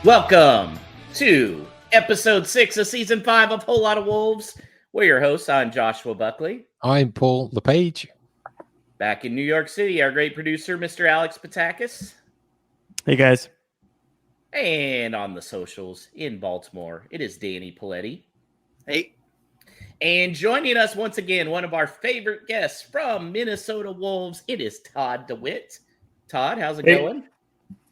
Welcome to episode 6 of season 5 of Whole Lot of Wolves. We're your hosts. I'm Joshua Buckley. I'm Paul LePage. Back in New York City, our great producer, Mr. Alex Patakis. Hey, guys. And on the socials in Baltimore, it is Danny Paletti. Hey. And joining us once again, one of our favorite guests from Minnesota Wolves, it is Todd Dewitt. Todd, how's it going?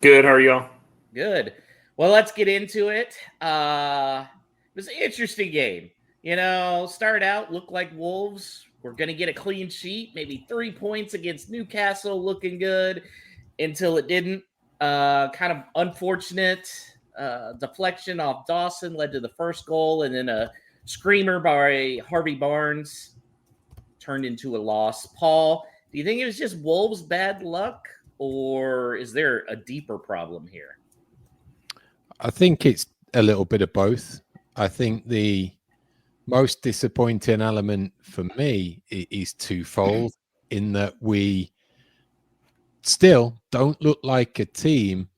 Good. How are y'all? Good. Well, let's get into it. It was an interesting game. You know, started out, looked like Wolves were going to get a clean sheet, maybe 3 points against Newcastle, looking good, until it didn't. Kind of unfortunate deflection off Dawson led to the first goal, and then a screamer by Harvey Barnes turned into a loss. Paul, do you think it was just Wolves' bad luck, or is there a deeper problem here? I think it's a little bit of both. I think the most disappointing element for me is twofold, in that we still don't look like a team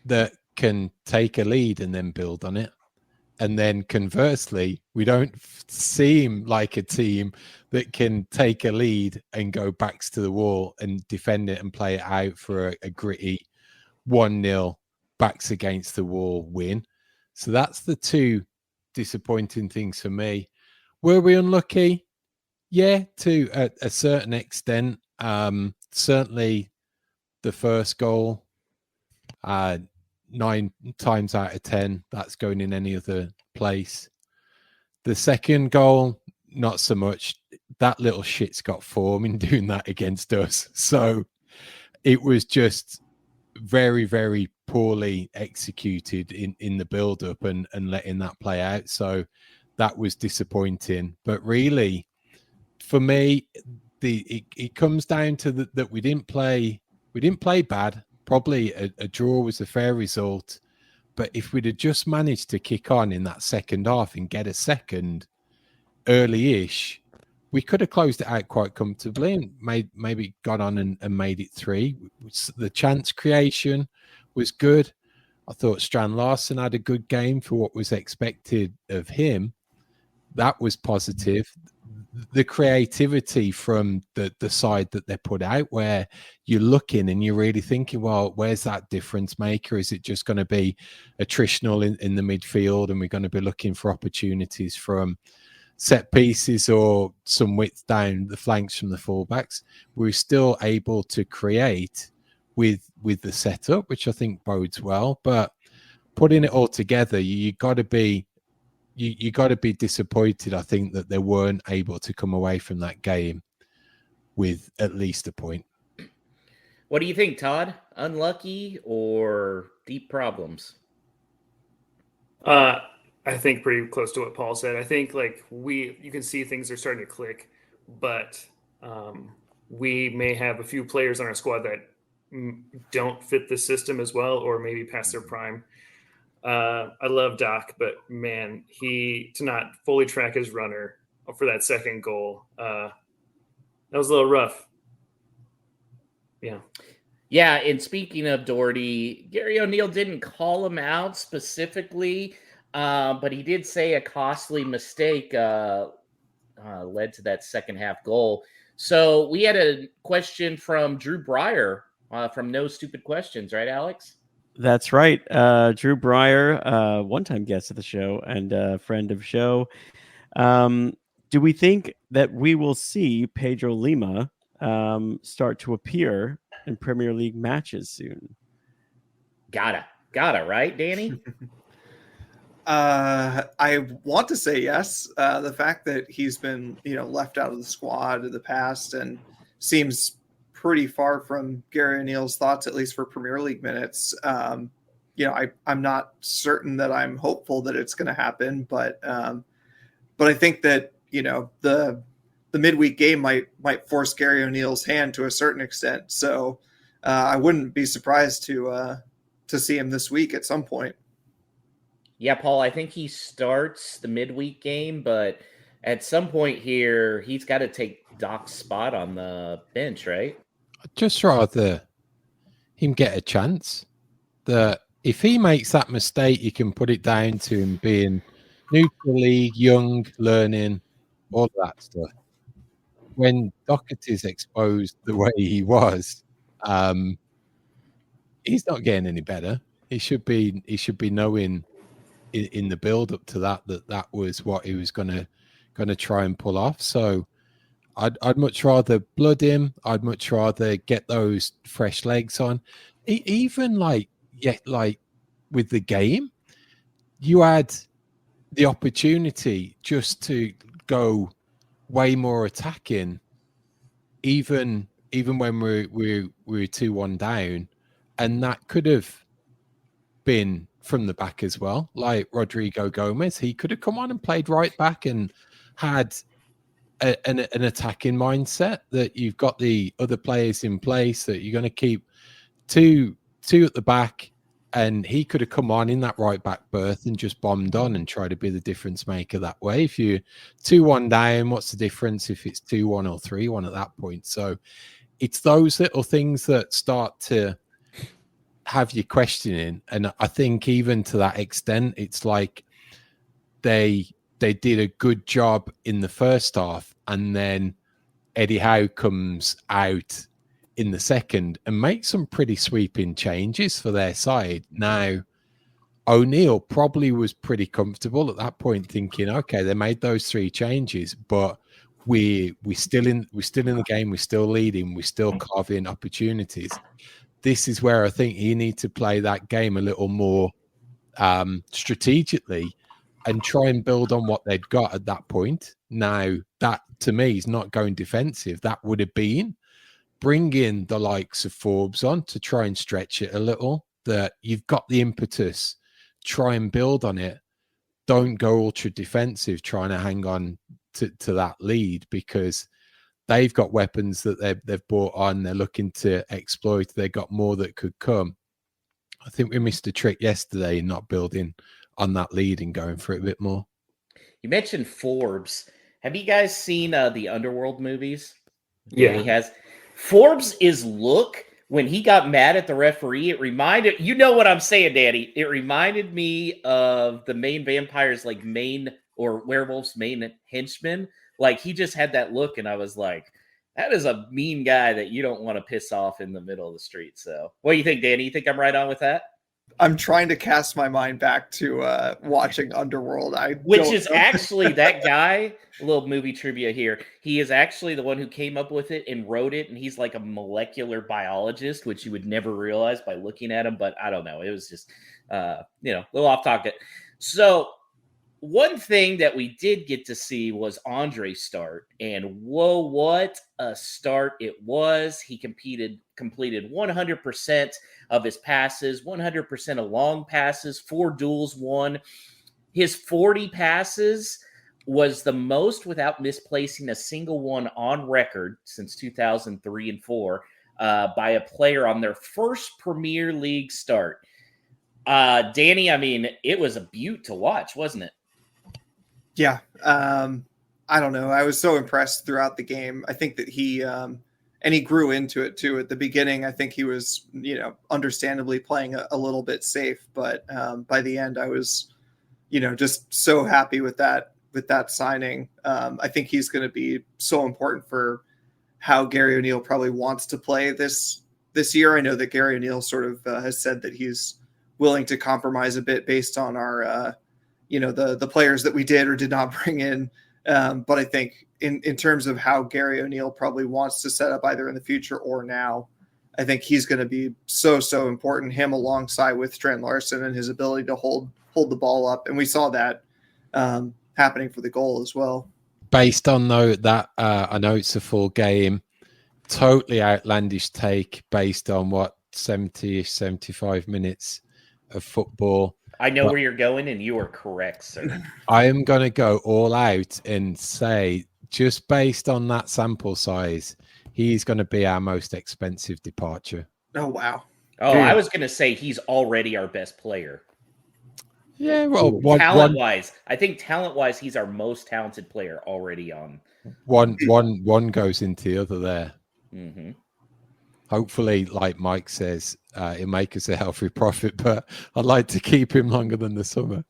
that can take a lead and then build on it. And then conversely, we don't seem like a team that can take a lead and go backs to the wall and defend it and play it out for a gritty 1-0 backs against the wall win. So that's the two disappointing things for me. Were we unlucky? Yeah, to a certain extent. Certainly the first goal, 9 times out of 10, that's going in any other place. The second goal, not so much. That little shit's got form in doing that against us. So it was just very, very poorly executed in the build-up and letting that play out. So that was disappointing. But really, for me, it comes down to that we didn't play bad. Probably a draw was a fair result. But if we'd have just managed to kick on in that second half and get a second early-ish, we could have closed it out quite comfortably and maybe got on and made it 3. The chance creation was good. I thought Strand Larsen had a good game for what was expected of him. That was positive. The creativity from the side that they put out, where you're looking and you're really thinking, well, where's that difference maker? Is it just going to be attritional in the midfield, and we're going to be looking for opportunities from set pieces or some width down the flanks from the fullbacks? We're still able to create with the setup, which I think bodes well. But putting it all together, you got to be disappointed, I think, that they weren't able to come away from that game with at least a point. What do you think, Todd? Unlucky or deep problems? I think pretty close to what Paul said. I think you can see things are starting to click, but we may have a few players on our squad that don't fit the system as well, or maybe past their prime. I love Doc, but man, to not fully track his runner for that second goal, that was a little rough. Yeah. Yeah, and speaking of Doherty, Gary O'Neill didn't call him out specifically, but he did say a costly mistake led to that second half goal. So we had a question from Drew Breyer from No Stupid Questions, right, Alex? That's right. Drew Breyer, one-time guest of the show and a friend of show. Do we think that we will see Pedro Lima start to appear in Premier League matches soon? Gotta, right, Danny? I want to say yes. The fact that he's been, left out of the squad in the past and seems pretty far from Gary O'Neill's thoughts, at least for Premier League minutes. I'm not certain that I'm hopeful that it's going to happen, but I think that the midweek game might force Gary O'Neill's hand to a certain extent. So I wouldn't be surprised to see him this week at some point. Yeah, Paul, I think he starts the midweek game, but at some point here, he's got to take Doc's spot on the bench, right? I'd just rather him get a chance. That if he makes that mistake, you can put it down to him being neutral league, young, learning, all of that stuff. When Doherty's exposed the way he was, he's not getting any better. He should be knowing in the build up to that was what he was gonna try and pull off. So I'd much rather blood him. I'd much rather get those fresh legs on. Even like with the game, you had the opportunity just to go way more attacking, even when we're 2-1 down, and that could have been from the back as well. Like Rodrigo Gomez, he could have come on and played right back and had an attacking mindset, that you've got the other players in place, that you're going to keep two at the back, and he could have come on in that right back berth and just bombed on and try to be the difference maker that way. If you're 2-1 down, what's the difference if it's 2-1 or 3-1 at that point? So it's those little things that start to have you questioning. And I think even to that extent, it's like they did a good job in the first half, and then Eddie Howe comes out in the second and makes some pretty sweeping changes for their side. Now, O'Neill probably was pretty comfortable at that point, thinking, okay, they made those 3 changes, but we're still in the game, we're still leading, we're still carving opportunities. This is where I think you need to play that game a little more strategically and try and build on what they'd got at that point. Now, that to me is not going defensive. That would have been bringing the likes of Forbes on to try and stretch it a little, that you've got the impetus, try and build on it. Don't go ultra defensive trying to hang on to that lead, because they've got weapons that they've brought on. They're looking to exploit. They've got more that could come. I think we missed a trick yesterday in not building on that lead and going for it a bit more. You mentioned Forbes. Have you guys seen the Underworld movies? Yeah. He has. Forbes' look when he got mad at the referee, it reminded, you know what I'm saying, Danny? It reminded me of the main vampire's werewolf's main henchman. Like, he just had that look, and I was like, that is a mean guy that you don't want to piss off in the middle of the street. So what do you think, Danny? You think I'm right on with that? I'm trying to cast my mind back to watching Underworld. Which is actually that guy, a little movie trivia here. He is actually the one who came up with it and wrote it. And he's like a molecular biologist, which you would never realize by looking at him. But I don't know. It was just, a little off topic. So one thing that we did get to see was Andre's start. And whoa, what a start it was. He completed 100% of his passes, 100% of long passes, 4 duels won. His 40 passes was the most without misplacing a single one on record since 2003 and 4 by a player on their first Premier League start. Danny, I mean, it was a beaut to watch, wasn't it? Yeah. I don't know. I was so impressed throughout the game. I think that he grew into it too. At the beginning, I think he was, understandably playing a little bit safe, but by the end I was, just so happy with that signing. I think he's going to be so important for how Gary O'Neill probably wants to play this year. I know that Gary O'Neill sort of has said that he's willing to compromise a bit based on our, the players that we did or did not bring in. But I think in terms of how Gary O'Neill probably wants to set up either in the future or now, I think he's going to be so important. Him alongside with Trent Larson and his ability to hold the ball up, and we saw that happening for the goal as well. Based on that, I know it's a full game. Totally outlandish take based on what 70-ish, 75 minutes of football. I know where you're going, and you are correct, sir. I am going to go all out and say, just based on that sample size, he's going to be our most expensive departure. Oh, wow. Oh, I was going to say he's already our best player. Yeah, well, talent-wise, I think talent-wise, he's our most talented player already on. One goes into the other there. Mm-hmm. hopefully, like Mike says, it'll make us a healthy profit. But I'd like to keep him longer than the summer.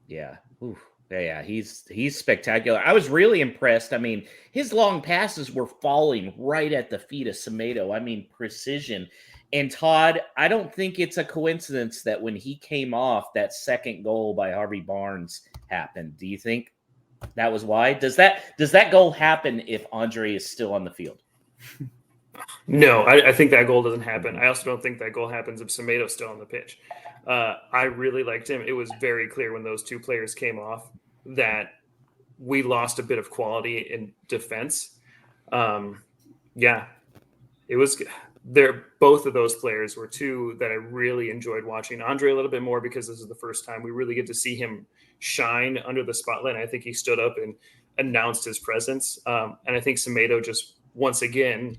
Yeah. Oof. Yeah, he's spectacular. I was really impressed. I mean, his long passes were falling right at the feet of Semedo. I mean, precision. And Todd, I don't think it's a coincidence that when he came off, that second goal by Harvey Barnes happened. Do you think that was why? Does that goal happen if Andre is still on the field? No, I think that goal doesn't happen. I also don't think that goal happens if Semedo's still on the pitch. I really liked him. It was very clear when those two players came off that we lost a bit of quality in defense. Yeah, it was there. Both of those players were two that I really enjoyed watching. Andre a little bit more because this is the first time we really get to see him shine under the spotlight. And I think he stood up and announced his presence. And I think Semedo just once again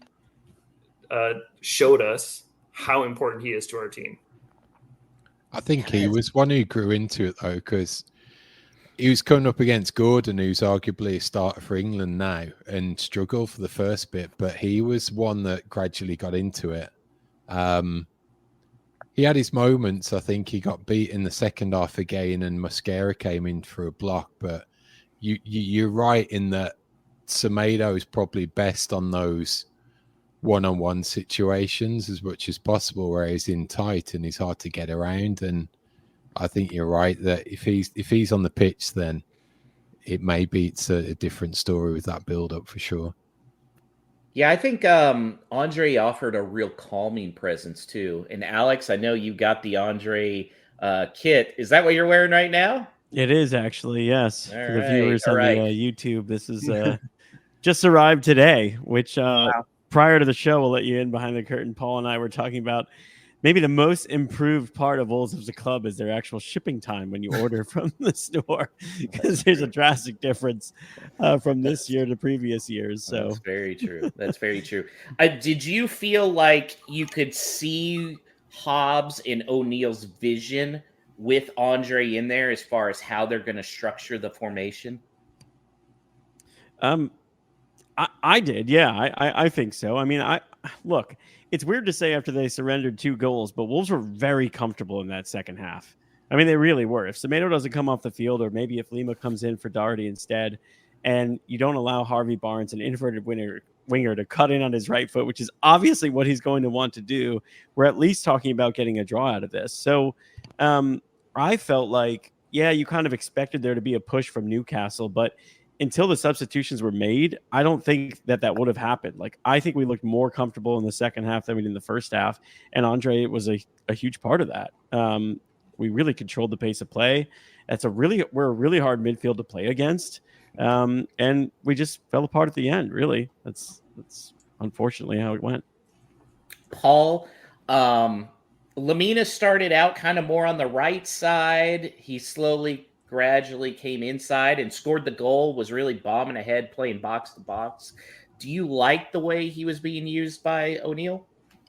showed us how important he is to our team. I think he was one who grew into it though, because he was coming up against Gordon, who's arguably a starter for England now, and struggled for the first bit, but he was one that gradually got into it. He had his moments. I think he got beat in the second half again, and Mosquera came in for a block. But you're right in that Semedo is probably best on those one-on-one situations as much as possible, where he's in tight and he's hard to get around. And I think you're right that if he's on the pitch, then it's a different story with that build-up for sure. Yeah, I think Andre offered a real calming presence too. And Alex, I know you got the Andre kit. Is that what you're wearing right now? It is actually, yes. All For the right, viewers all on right. the YouTube, this is just arrived today, which prior to the show, we'll let you in behind the curtain. Paul and I were talking about maybe the most improved part of Wolves as a club is their actual shipping time when you order from the store, because there's a drastic difference from this year to previous years. So that's very true. That's very true. Did you feel like you could see Hobbs and O'Neill's vision with Andre in there as far as how they're going to structure the formation? I did. Yeah, I think so. I mean, look, it's weird to say after they surrendered 2 goals, but Wolves were very comfortable in that second half. I mean, they really were. If Semedo doesn't come off the field, or maybe if Lima comes in for Doherty instead, and you don't allow Harvey Barnes, an inverted winger, to cut in on his right foot, which is obviously what he's going to want to do, we're at least talking about getting a draw out of this. So I felt like, yeah, you kind of expected there to be a push from Newcastle, but until the substitutions were made, I don't think that would have happened. Like, I think we looked more comfortable in the second half than we did in the first half, and Andre was a huge part of that. We really controlled the pace of play. We're a really hard midfield to play against, and we just fell apart at the end. Really, that's unfortunately how it went. Paul, Lamina started out kind of more on the right side. He gradually came inside and scored the goal, was really bombing ahead, playing box to box. Do you like the way he was being used by O'Neill?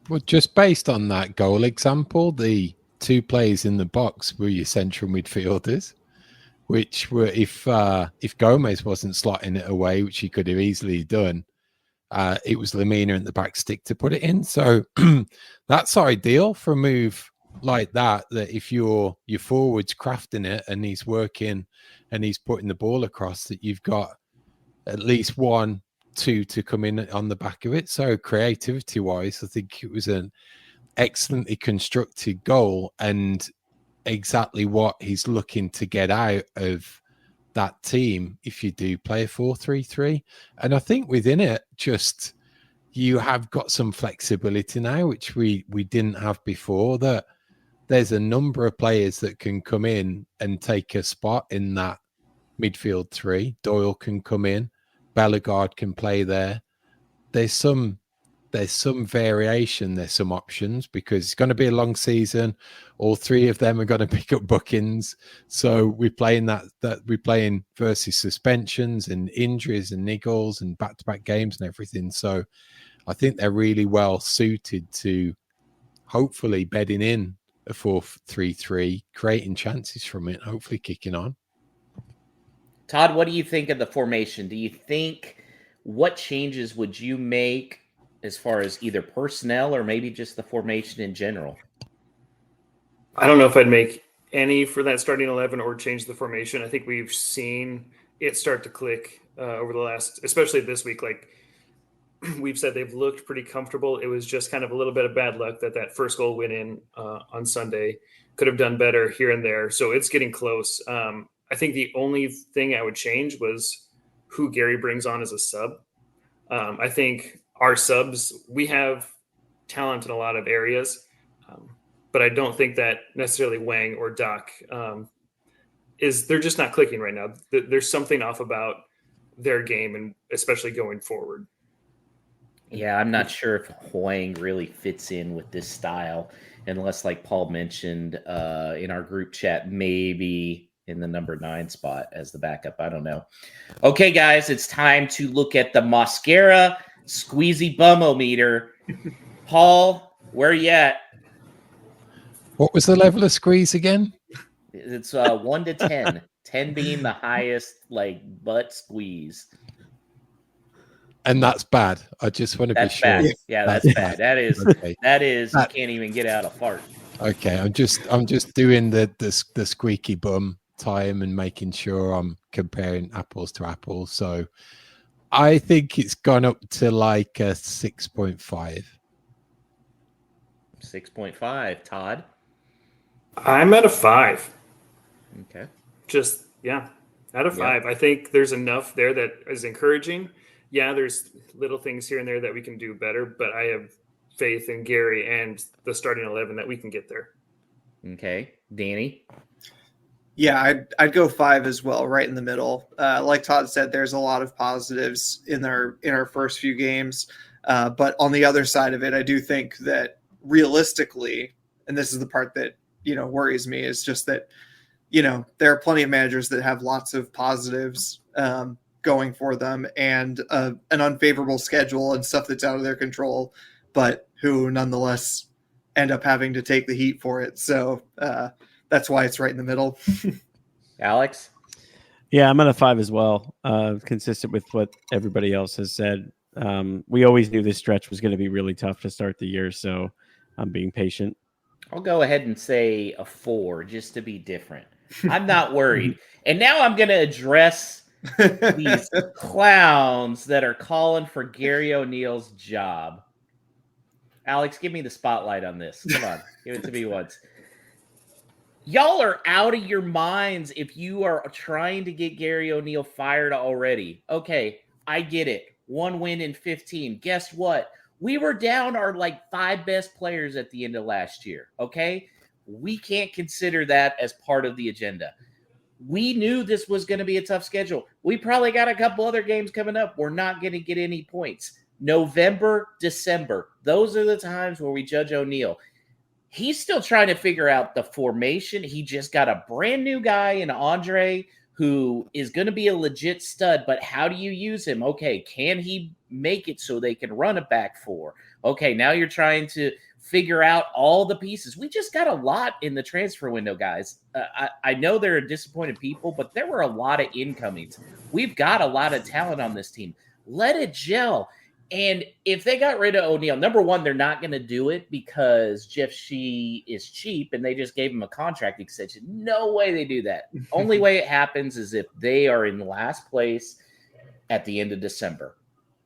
Well, just based on that goal example, the 2 players in the box were your central midfielders, which were, if Gomez wasn't slotting it away, which he could have easily done, it was Lamina in the back stick to put it in. So that's ideal for a move like that if your forward's crafting it and he's working and he's putting the ball across, that you've got at least 1, 2 to come in on the back of it. So creativity wise, I think it was an excellently constructed goal and exactly what he's looking to get out of that team if you do play a 4-3-3. And I think within it, just you have got some flexibility now, which we didn't have before, that there's a number of players that can come in and take a spot in that midfield 3. Doyle can come in, Bellegarde can play there. There's some variation, there's some options, because it's going to be a long season. All 3 of them are going to pick up bookings. So we're playing that we're playing versus suspensions and injuries and niggles and back-to-back games and everything. So I think they're really well suited to hopefully bedding in a 4-3-3, creating chances from it, hopefully kicking on. Todd, what do you think of the formation? Do you think, what changes would you make as far as either personnel or maybe just the formation in general? I don't know if I'd make any for that starting 11 or change the formation. I think we've seen it start to click over the last, especially this week. Like we've said, they've looked pretty comfortable. It was just kind of a little bit of bad luck that first goal went in on Sunday. Could have done better here and there. So it's getting close. I think the only thing I would change was who Gary brings on as a sub. I think our subs, we have talent in a lot of areas, but I don't think that necessarily Wang or Doc they're just not clicking right now. There's something off about their game, and especially going forward. Yeah, I'm not sure if Huang really fits in with this style, unless, like Paul mentioned in our group chat, maybe in the number 9 spot as the backup. I don't know. Okay, guys, it's time to look at the Mascara Squeezy Bum-O-meter. Paul, where are you at? What was the level of squeeze again? It's 1 to 10. 10 being the highest, like, butt squeeze. And that's bad. I just want to be sure. Bad. Yeah, that's bad. That is okay. You can't even get out a fart. Okay, I'm just doing the squeaky bum time and making sure I'm comparing apples to apples. So I think it's gone up to like a 6.5. 6.5. Todd? I'm at a 5. Okay. Just, out of 5. I think there's enough there that is encouraging. Yeah, there's little things here and there that we can do better, but I have faith in Gary and the starting 11 that we can get there. Okay. Danny? Yeah, I'd go 5 as well, right in the middle. Like Todd said, there's a lot of positives in our first few games. But on the other side of it, I do think that realistically, and this is the part that, worries me, is just that, there are plenty of managers that have lots of positives going for them and an unfavorable schedule and stuff that's out of their control, but who nonetheless end up having to take the heat for it. So that's why it's right in the middle. Alex? Yeah, I'm at a 5 as well, consistent with what everybody else has said. We always knew this stretch was going to be really tough to start the year, so I'm being patient. I'll go ahead and say a 4 just to be different. I'm not worried. And now I'm going to address these clowns that are calling for Gary O'Neill's job. Alex, give me the spotlight on this. Come on, give it to me once. Y'all are out of your minds if you are trying to get Gary O'Neill fired already. Okay, I get it. 1 win in 15. Guess what? We were down our 5 best players at the end of last year. Okay, we can't consider that as part of the agenda. We knew this was going to be a tough schedule. We probably got a couple other games coming up. We're not going to get any points. November, December. Those are the times where we judge O'Neill. He's still trying to figure out the formation. He just got a brand new guy in Andre who is going to be a legit stud, but how do you use him? Okay, can he make it so they can run a back 4? Okay, now you're trying to figure out all the pieces. We just got a lot in the transfer window, guys. I know there are disappointed people, but there were a lot of incomings. We've got a lot of talent on this team. Let it gel. And if they got rid of O'Neill, number one, they're not going to do it because Jeff Shee is cheap and they just gave him a contract extension. No way they do that. Only way it happens is if they are in last place at the end of December.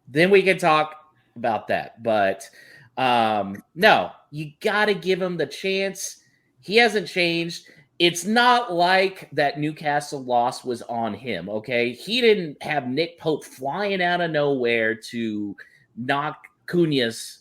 Then we can talk about that. But no, you got to give him the chance. He hasn't changed. It's not like that Newcastle loss was on him, okay? He didn't have Nick Pope flying out of nowhere to knock Cunha's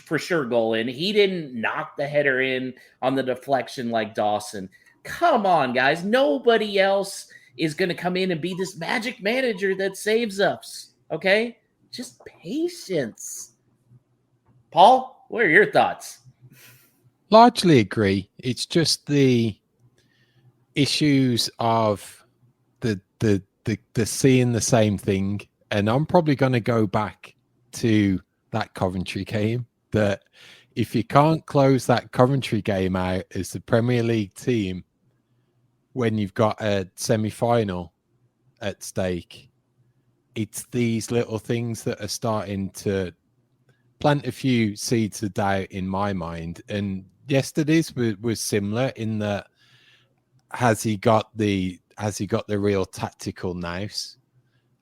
for sure goal in. He didn't knock the header in on the deflection like Dawson. Come on, guys. Nobody else is going to come in and be this magic manager that saves us, okay? Just patience. Paul, what are your thoughts? Largely agree. It's just the issues of the seeing the same thing, and I'm probably going to go back to that Coventry game. That if you can't close that Coventry game out as the Premier League team when you've got a semi-final at stake, it's these little things that are starting to plant a few seeds of doubt in my mind. And yesterday's was similar in that has he got the real tactical nous?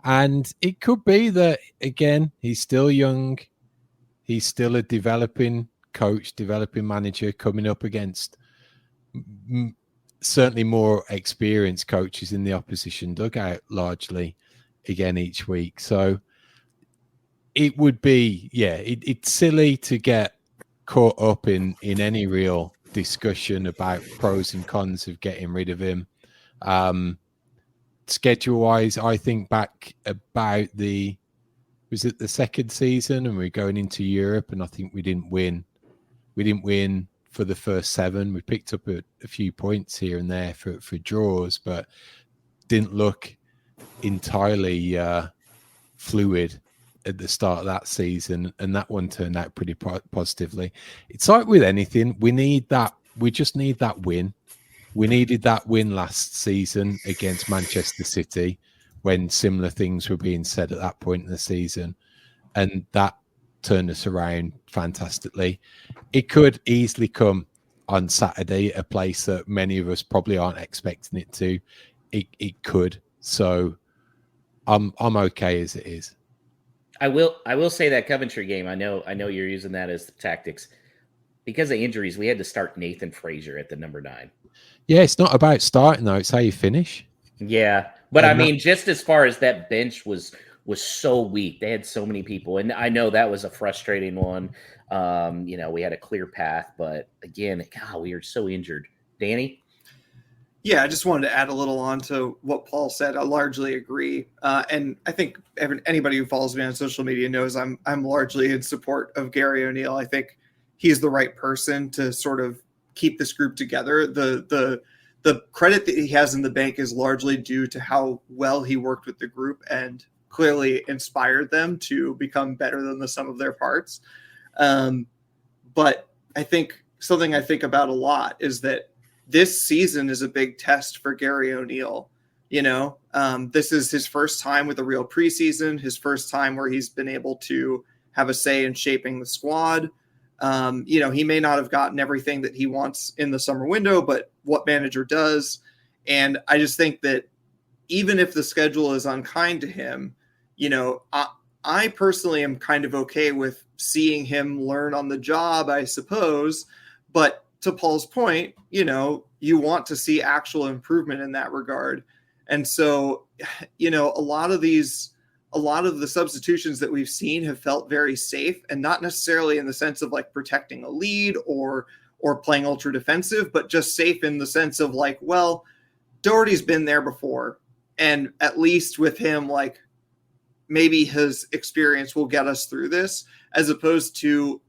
And it could be that again, he's still young, he's still a developing coach, developing manager, coming up against certainly more experienced coaches in the opposition dugout largely again each week. So it would be, it's silly to get caught up in any real discussion about pros and cons of getting rid of him. Schedule wise, I think back about was it the second season and we're going into Europe, and I think we didn't win for the first 7. We picked up a few points here and there for draws, but didn't look entirely fluid at the start of that season, and that one turned out pretty positively. It's like with anything, we just need that win. We needed that win last season against Manchester City when similar things were being said at that point in the season, and that turned us around fantastically. It could easily come on Saturday, a place that many of us probably aren't expecting it to. It could. So I'm okay as it is. I will say that Coventry game, I know you're using that as the tactics. Because of injuries, we had to start Nathan Frazier at the number 9. Yeah, it's not about starting though, it's how you finish. Yeah. But I mean, just as far as that bench was so weak. They had so many people. And I know that was a frustrating one. We had a clear path, but again, God, we are so injured. Danny? Yeah, I just wanted to add a little on to what Paul said. I largely agree. And I think anybody who follows me on social media knows I'm largely in support of Gary O'Neill. I think he's the right person to sort of keep this group together. The credit that he has in the bank is largely due to how well he worked with the group and clearly inspired them to become better than the sum of their parts. But I think something I think about a lot is that this season is a big test for Gary O'Neill. This is his first time with a real preseason, his first time where he's been able to have a say in shaping the squad. He may not have gotten everything that he wants in the summer window, but what manager does? And I just think that even if the schedule is unkind to him, I personally am kind of okay with seeing him learn on the job, I suppose. But to Paul's point, you want to see actual improvement in that regard. And so, a lot of the substitutions that we've seen have felt very safe, and not necessarily in the sense of like protecting a lead or playing ultra defensive, but just safe in the sense of like, well, Doherty's been there before. And at least with him, like maybe his experience will get us through this, as opposed to,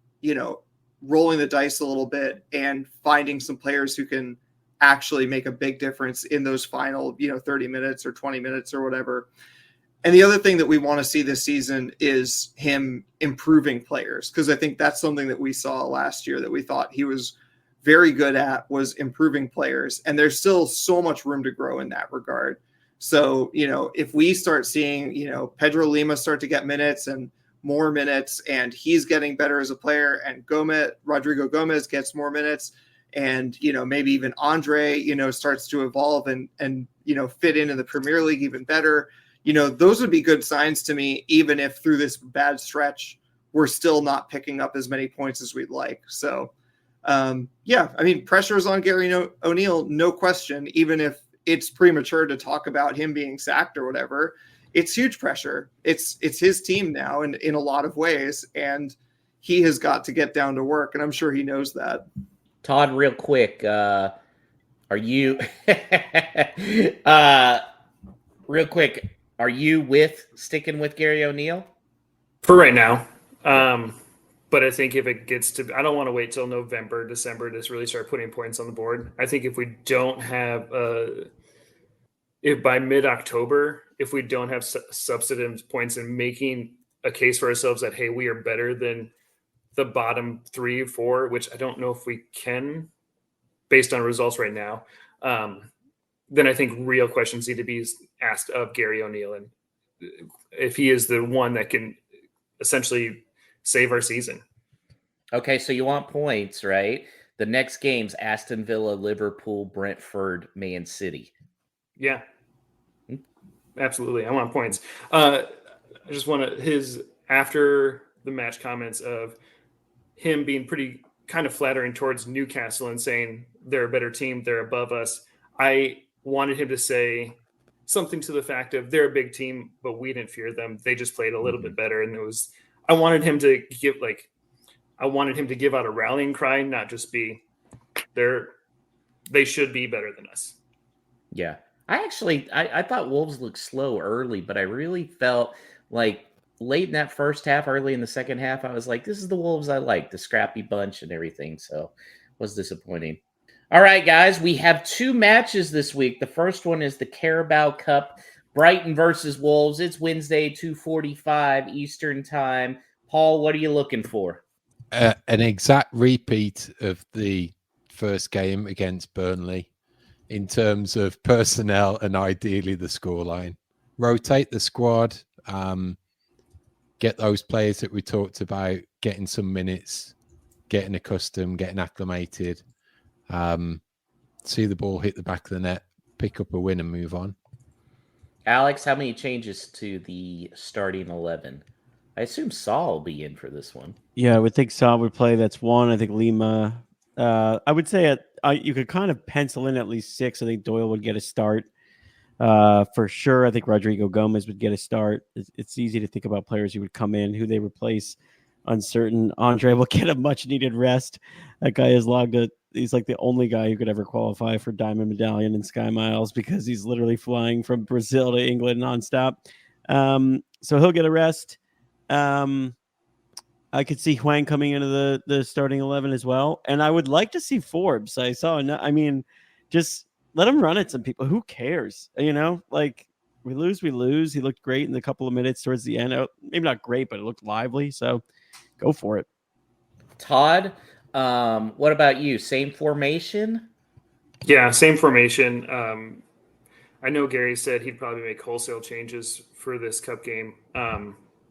rolling the dice a little bit and finding some players who can actually make a big difference in those final, 30 minutes or 20 minutes or whatever. And the other thing that we want to see this season is him improving players, because I think that's something that we saw last year that we thought he was very good at, was improving players. And there's still so much room to grow in that regard. So, if we start seeing, Pedro Lima start to get minutes and more minutes, and he's getting better as a player, and Rodrigo Gomez gets more minutes, and, maybe even Andre, starts to evolve and fit in the Premier League even better. Those would be good signs to me, even if through this bad stretch, we're still not picking up as many points as we'd like. So, pressure is on Gary O'Neill, no question, even if it's premature to talk about him being sacked or whatever. It's huge pressure. It's his team now in a lot of ways, and he has got to get down to work, and I'm sure he knows that. Todd, real quick, are you are you sticking with Gary O'Neill? For right now. But I think if it gets to, I don't want to wait till November, December to really start putting points on the board. I think if we don't have, if by mid-October, if we don't have substantive points and making a case for ourselves that, hey, we are better than the bottom 3 or 4, which I don't know if we can based on results right now, then I think real questions need to be asked of Gary O'Neill. And if he is the one that can essentially save our season. Okay, so you want points, right? The next game's Aston Villa, Liverpool, Brentford, Man City. Yeah, absolutely. I want points. I just want his after the match comments of him being pretty kind of flattering towards Newcastle and saying they're a better team, they're above us. I wanted him to say something to the fact of they're a big team, but we didn't fear them. They just played a little bit better. And I wanted him to give out a rallying cry, not just be they should be better than us. Yeah. I thought Wolves looked slow early, but I really felt like late in that first half, early in the second half, I was like, this is the Wolves I like, the scrappy bunch and everything. So it was disappointing. All right, guys, we have 2 matches this week. The first one is the Carabao Cup, Brighton versus Wolves. It's Wednesday, 2:45 Eastern time. Paul, what are you looking for? An exact repeat of the first game against Burnley in terms of personnel and ideally the scoreline. Rotate the squad, get those players that we talked about getting some minutes, getting accustomed, getting acclimated, see the ball hit the back of the net, pick up a win and move on. Alex, how many changes to the starting 11? I assume Saul will be in for this one. Yeah, I would think Saul would play. That's one. I think Lima. I would say you could kind of pencil in at least 6. I think Doyle would get a start for sure. I think Rodrigo Gomez would get a start. It's easy to think about players who would come in, who they replace. Uncertain. Andre will get a much needed rest. That guy has he's like the only guy who could ever qualify for Diamond Medallion and Sky Miles because he's literally flying from Brazil to England nonstop. So he'll get a rest. I could see Hwang coming into the starting 11 as well. And I would like to see Forbes. Just let him run at some people. Who cares? Like we lose. He looked great in the couple of minutes towards the end. Maybe not great, but it looked lively. So go for it. Todd, what about you? Same formation? Yeah, same formation. I know Gary said he'd probably make wholesale changes for this cup game.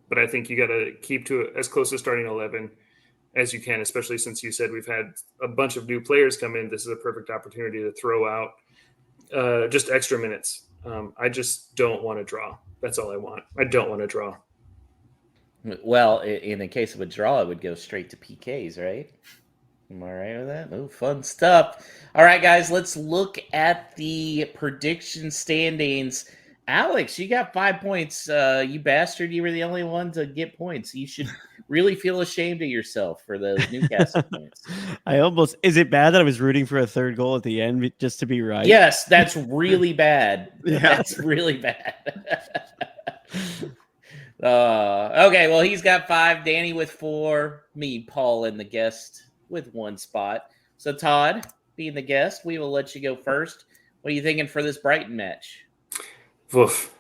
But I think you got to keep to as close to starting 11 as you can, especially since you said we've had a bunch of new players come in. This is a perfect opportunity to throw out just extra minutes. I just don't want to draw. That's all I want. I don't want to draw. Well, in the case of a draw, it would go straight to PKs, right? Am I right with that? Oh, fun stuff. All right, guys, let's look at the prediction standings. Alex, you got 5 points. You bastard. You were the only one to get points. You should really feel ashamed of yourself for those Newcastle points. Is it bad that I was rooting for a third goal at the end just to be right? Yes, that's really bad. Yeah. That's really bad. Okay, well, he's got 5. Danny with 4. Me, Paul, and the guest with 1 spot. So, Todd, being the guest, we will let you go first. What are you thinking for this Brighton match? Oof.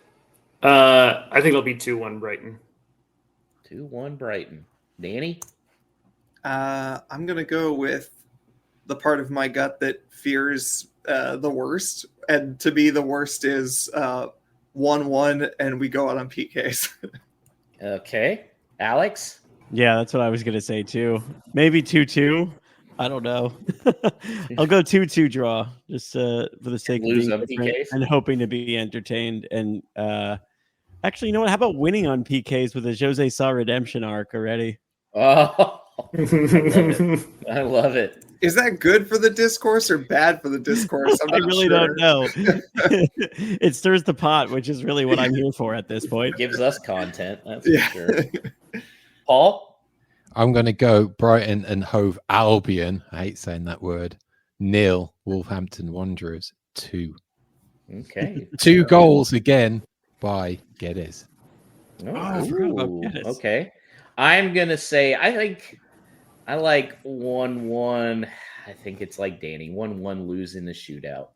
I think it'll be 2-1 Brighton. 2-1 Brighton. Danny? I'm going to go with the part of my gut that fears the worst. And to me, the worst is 1-1, and we go out on PKs. Okay. Alex? Yeah, that's what I was going to say too. Maybe 2-2. I don't know. I'll go 2-2 draw just for the sake of being different and hoping to be entertained. And actually, you know what? How about winning on PKs with a Jose Sa redemption arc already? Oh, I love it. Is that good for the discourse or bad for the discourse? I really don't know. It stirs the pot, which is really what I'm here for at this point. It gives us content. That's for sure. Paul? I'm going to go Brighton and Hove Albion. I hate saying that word. 0 Wolverhampton Wanderers 2. Okay. 2 goals again by Geddes. I forgot about Geddes. Okay. I'm going to say, I like 1-1. I think it's like Danny. 1-1 losing the shootout.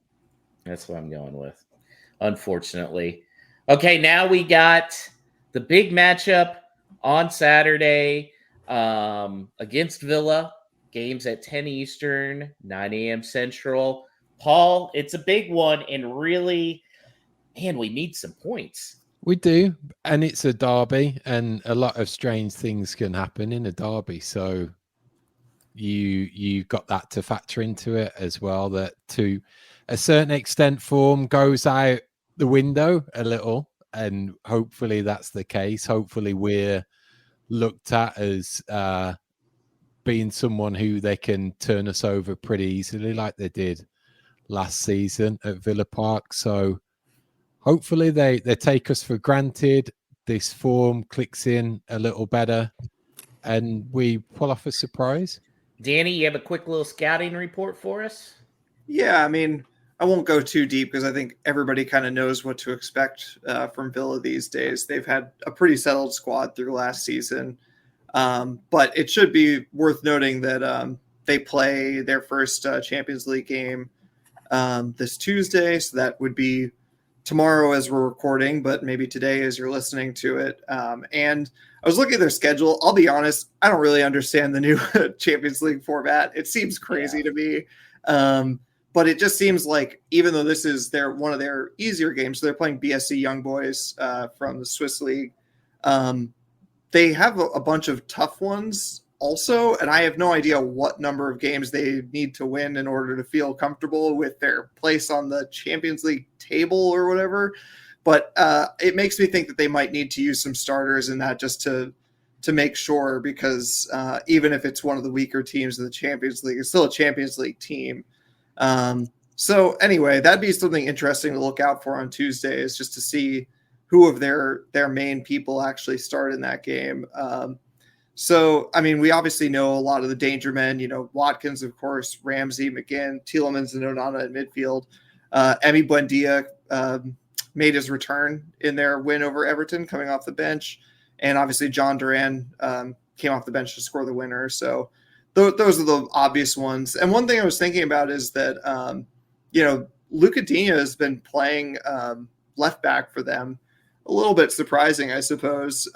That's what I'm going with, unfortunately. Okay, now we got the big matchup on Saturday. Against Villa, games at 10 Eastern, 9 a.m. Central. Paul, it's a big one, and really, man, we need some points. We do, and it's a derby, and a lot of strange things can happen in a derby. So you got that to factor into it as well. That to a certain extent, form goes out the window a little, and hopefully that's the case. Hopefully we're looked at as being someone who they can turn us over pretty easily, like they did last season at Villa Park. So hopefully they take us for granted. This form clicks in a little better, and we pull off a surprise. Danny, you have a quick little scouting report for us? Yeah, I mean, I won't go too deep because I think everybody kind of knows what to expect from Villa these days. They've had a pretty settled squad through last season. But it should be worth noting that they play their first Champions League game this Tuesday. So that would be tomorrow as we're recording, but maybe today as you're listening to it. And I was looking at their schedule. I'll be honest, I don't really understand the new Champions League format. It seems crazy to me. But it just seems like even though this is one of their easier games, so they're playing BSC Young Boys from the Swiss League. They have a bunch of tough ones also, and I have no idea what number of games they need to win in order to feel comfortable with their place on the Champions League table or whatever. But it makes me think that they might need to use some starters in that just to make sure, because even if it's one of the weaker teams in the Champions League, it's still a Champions League team. So anyway, that'd be something interesting to look out for on Tuesday, is just to see who of their main people actually start in that game. So, I mean, we obviously know a lot of the danger men, Watkins, of course, Ramsey, McGinn, Tielemans, and Onana in midfield. Emi Buendia made his return in their win over Everton coming off the bench. And obviously John Duran came off the bench to score the winner. So those are the obvious ones. And one thing I was thinking about is that, Luca Digne has been playing left back for them. A little bit surprising, I suppose.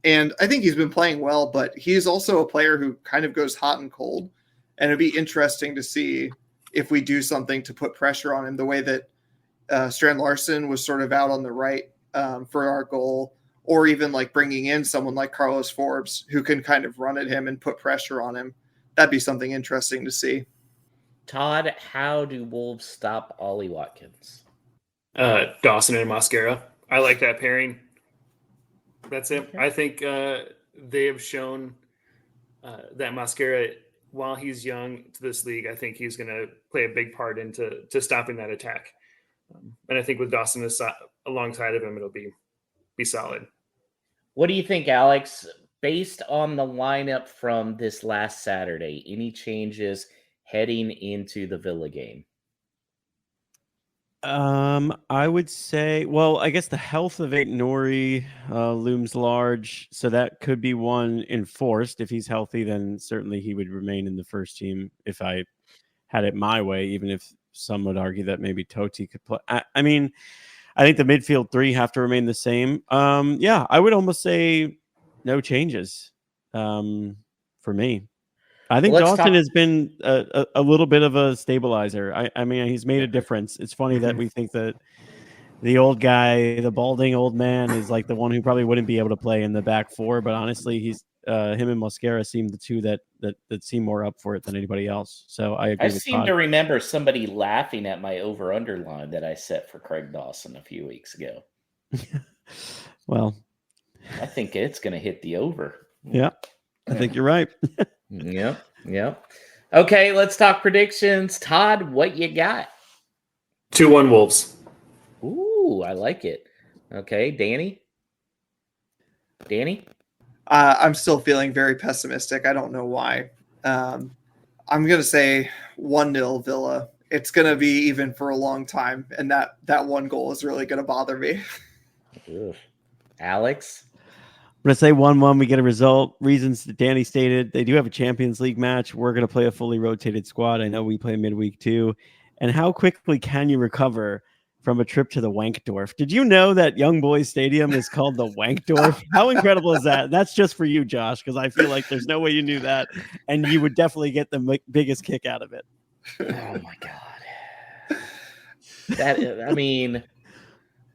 And I think he's been playing well, but he's also a player who kind of goes hot and cold. And it'd be interesting to see if we do something to put pressure on him, the way that Strand Larson was sort of out on the right for our goal, or even like bringing in someone like Carlos Forbes who can kind of run at him and put pressure on him. That'd be something interesting to see. Todd, how do Wolves stop Ollie Watkins? Dawson and Mosquera. I like that pairing. That's it. Okay. I think they have shown that Mosquera, while he's young to this league, I think he's going to play a big part into stopping that attack. And I think with Dawson alongside of him, it'll be solid. What do you think, Alex? Based on the lineup from this last Saturday, any changes heading into the Villa game? I would say, well, I guess the health of Aït-Nouri looms large, so that could be one enforced. If he's healthy, then certainly he would remain in the first team if I had it my way, even if some would argue that maybe Totti could play. I mean, I think the midfield three have to remain the same. Yeah, I would almost say no changes for me. I think Dawson has been a little bit of a stabilizer. I mean, he's made a difference. It's funny that we think that the old guy, the balding old man, is like the one who probably wouldn't be able to play in the back four. But honestly, he's him and Mosquera seem the two that seem more up for it than anybody else. So I agree. I seem to remember somebody laughing at my over/under line that I set for Craig Dawson a few weeks ago. Well, I think it's going to hit the over. Yeah, I think you're right. Yep. Okay, let's talk predictions. Todd, what you got? 2-1 Wolves. Ooh, I like it. Okay, Danny? I'm still feeling very pessimistic. I don't know why. I'm going to say 1-0 Villa. It's going to be even for a long time, and that one goal is really going to bother me. Ugh. Alex? I'm going to say 1-1. We get a result. Reasons that Danny stated. They do have a Champions League match. We're going to play a fully rotated squad. I know we play midweek too. And how quickly can you recover from a trip to the Wankdorf? Did you know that Young Boys Stadium is called the Wankdorf? How incredible is that? That's just for you, Josh, because I feel like there's no way you knew that. And you would definitely get the biggest kick out of it. Oh, my God.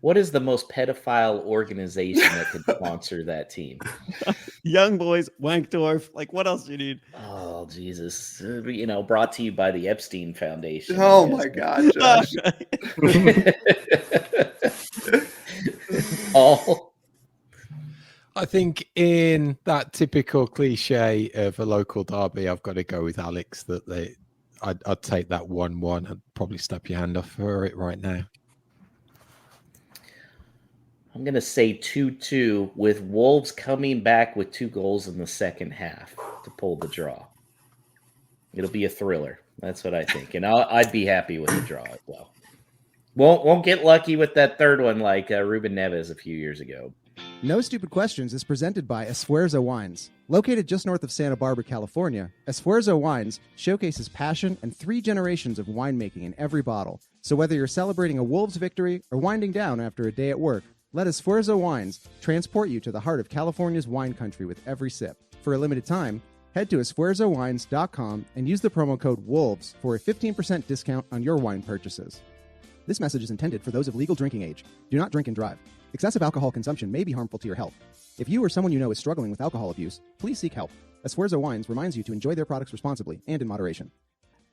What is the most pedophile organization that could sponsor that team? Young Boys, Wankdorf. Like, what else do you need? Oh, Jesus. Brought to you by the Epstein Foundation. Oh my God, Josh. Paul? I think in that typical cliche of a local derby, I've got to go with Alex. I'd take that 1-1. I'd probably snap your hand off for it right now. I'm going to say 2-2 with Wolves coming back with 2 goals in the second half to pull the draw. It'll be a thriller. That's what I think. And I'd be happy with the draw as well. Won't get lucky with that third one like Ruben Neves a few years ago. No Stupid Questions is presented by Esfuerzo Wines. Located just north of Santa Barbara, California, Esfuerzo Wines showcases passion and 3 generations of winemaking in every bottle. So whether you're celebrating a Wolves victory or winding down after a day at work, let Esfuerzo Wines transport you to the heart of California's wine country with every sip. For a limited time, head to esfuerzowines.com and use the promo code WOLVES for a 15% discount on your wine purchases. This message is intended for those of legal drinking age. Do not drink and drive. Excessive alcohol consumption may be harmful to your health. If you or someone you know is struggling with alcohol abuse, please seek help. Esfuerzo Wines reminds you to enjoy their products responsibly and in moderation.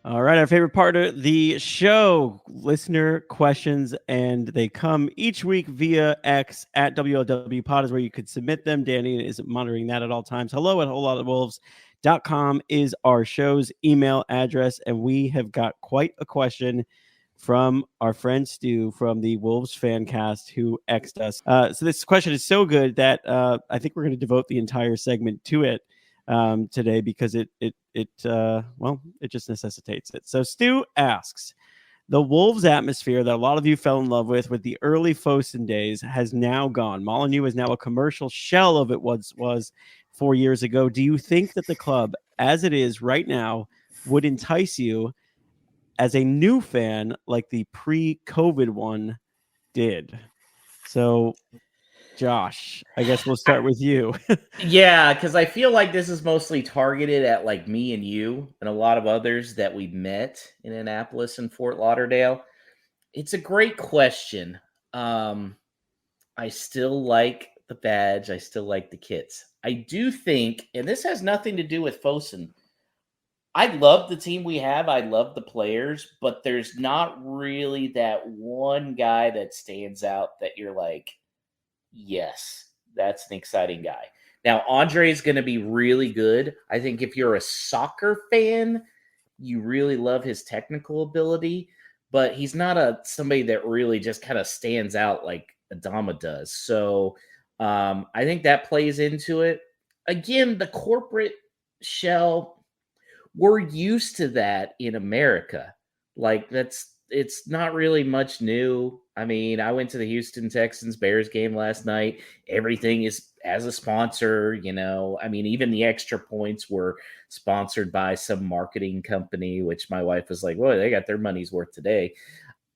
All right, our favorite part of the show, listener questions, and they come each week via X at WLW Pod is where you could submit them. Danny is monitoring that at all times. Hello at wholelotofwolves.com is our show's email address, and we have got quite a question from our friend Stu from the Wolves fan cast who X'd us. So this question is so good that I think we're going to devote the entire segment to it today because it just necessitates it. So Stu asks, the Wolves atmosphere that a lot of you fell in love with the early Fosun days has now gone. Molyneux is now a commercial shell of it was 4 years ago. Do you think that the club as it is right now would entice you as a new fan like the pre-COVID one did? So Josh, I guess we'll start with you. Yeah, because I feel like this is mostly targeted at like me and you and a lot of others that we met in Annapolis and Fort Lauderdale. It's a great question. I still like the badge. I still like the kits. I do think, and this has nothing to do with Fosun, I love the team we have. I love the players, but there's not really that one guy that stands out that you're like, yes, that's an exciting guy. Now, Andre is going to be really good. I think if you're a soccer fan, you really love his technical ability, but he's not somebody that really just kind of stands out like Adama does. So I think that plays into it. Again, the corporate shell, we're used to that in America. Like it's not really much new. I mean, I went to the Houston Texans Bears game last night. Everything is as a sponsor, I mean, even the extra points were sponsored by some marketing company, which my wife was like, well, they got their money's worth today.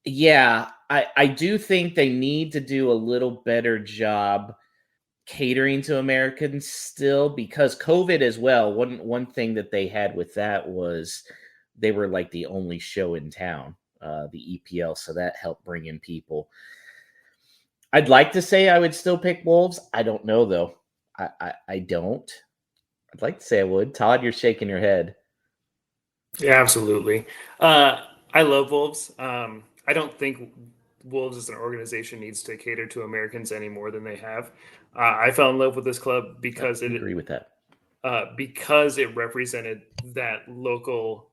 Yeah, I do think they need to do a little better job catering to Americans still, because COVID as well. One thing that they had with that was they were like the only show in town, the EPL, so that helped bring in people. I'd like to say I would still pick Wolves. I don't know though. I don't. I'd like to say I would. Todd, you're shaking your head. Yeah, absolutely. I love Wolves. I don't think Wolves as an organization needs to cater to Americans any more than they have. I fell in love with this club because I agree with that. Because it represented that local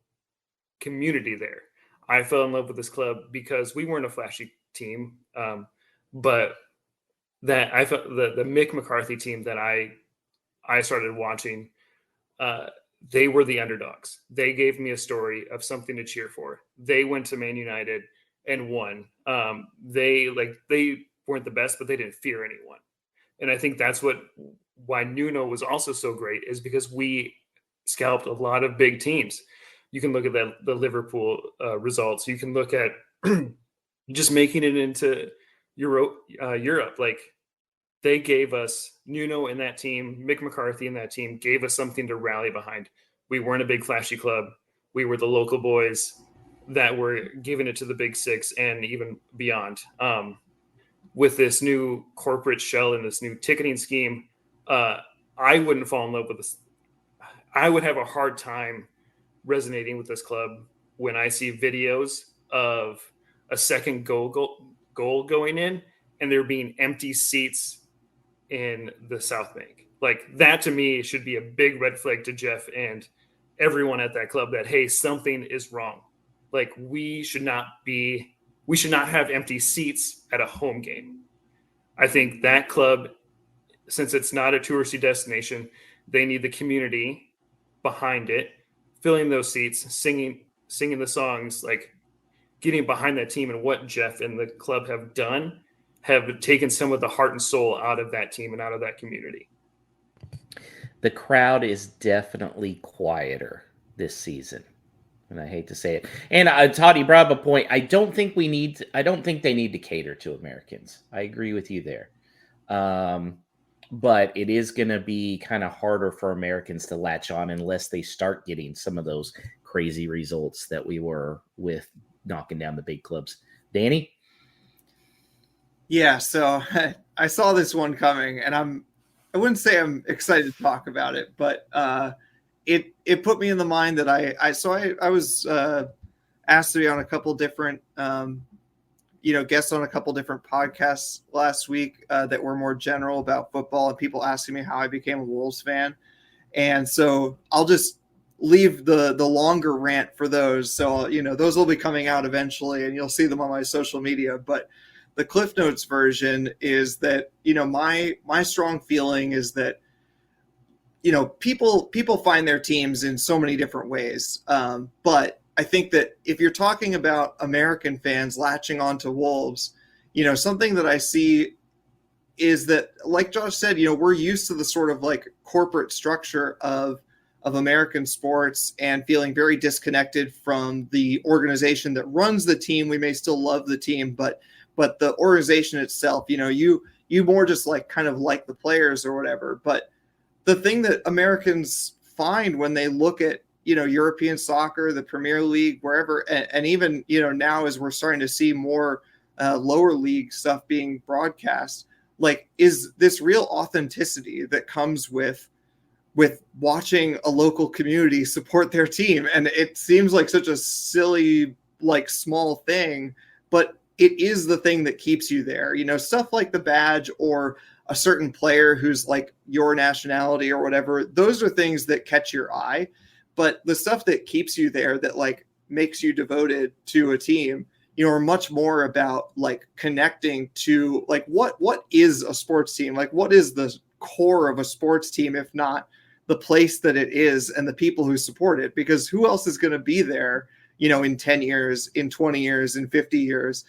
community there. I fell in love with this club because we weren't a flashy team, but that I felt the Mick McCarthy team that I started watching, they were the underdogs. They gave me a story of something to cheer for. They went to Man United and won. They weren't the best, but they didn't fear anyone. And I think that's why Nuno was also so great, is because we scalped a lot of big teams. You can look at the Liverpool results. You can look at just making it into Europe. Like, they gave us Nuno and that team, Mick McCarthy and that team gave us something to rally behind. We weren't a big flashy club. We were the local boys that were giving it to the big six and even beyond. with this new corporate shell and this new ticketing scheme, I wouldn't fall in love with this. I would have a hard time resonating with this club when I see videos of a second goal going in and there being empty seats in the South Bank. Like, that to me should be a big red flag to Jeff and everyone at that club that, hey, something is wrong. Like, we should not have empty seats at a home game. I think that club, since it's not a touristy destination, they need the community behind it, filling those seats, singing the songs, like getting behind that team. And what Jeff and the club have done, have taken some of the heart and soul out of that team and out of that community. The crowd is definitely quieter this season, and I hate to say it. And Todd, you brought up a point. I don't think they need to cater to Americans. I agree with you there. But it is going to be kind of harder for Americans to latch on unless they start getting some of those crazy results that we were with knocking down the big clubs. Danny? Yeah, so I saw this one coming, and I wouldn't say I'm excited to talk about it, but it put me in the mind that I was asked to be on a couple different guests on a couple different podcasts last week that were more general about football, and people asking me how I became a Wolves fan. And so I'll just leave the longer rant for those. So, those will be coming out eventually, and you'll see them on my social media. But the Cliff Notes version is that, my strong feeling is that, people find their teams in so many different ways. But I think that if you're talking about American fans latching onto Wolves, something that I see is that, like Josh said, we're used to the sort of like corporate structure of American sports and feeling very disconnected from the organization that runs the team. We may still love the team, but the organization itself, you more just like kind of like the players or whatever. But the thing that Americans find when they look at, European soccer, the Premier League, wherever, and even, now as we're starting to see more lower league stuff being broadcast, like, is this real authenticity that comes with watching a local community support their team. And it seems like such a silly, like, small thing, but it is the thing that keeps you there. Stuff like the badge or a certain player who's like your nationality or whatever, those are things that catch your eye. But the stuff that keeps you there, that like makes you devoted to a team, are much more about like connecting to like what is a sports team? Like, what is the core of a sports team, if not the place that it is and the people who support it? Because who else is going to be there, in 10 years, in 20 years, in 50 years?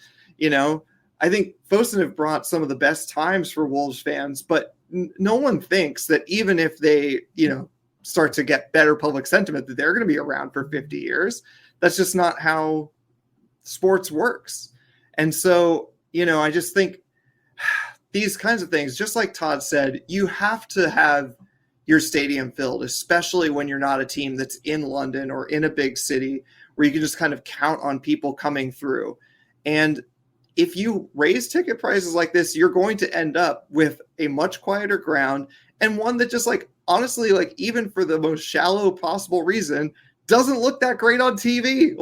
I think Fosun have brought some of the best times for Wolves fans, but no one thinks that even if they, start to get better public sentiment, that they're going to be around for 50 years. That's just not how sports works. And so, I just think these kinds of things, just like Todd said, you have to have your stadium filled, especially when you're not a team that's in London or in a big city where you can just kind of count on people coming through. And if you raise ticket prices like this, you're going to end up with a much quieter ground, and one that just like, honestly, like even for the most shallow possible reason, doesn't look that great on TV.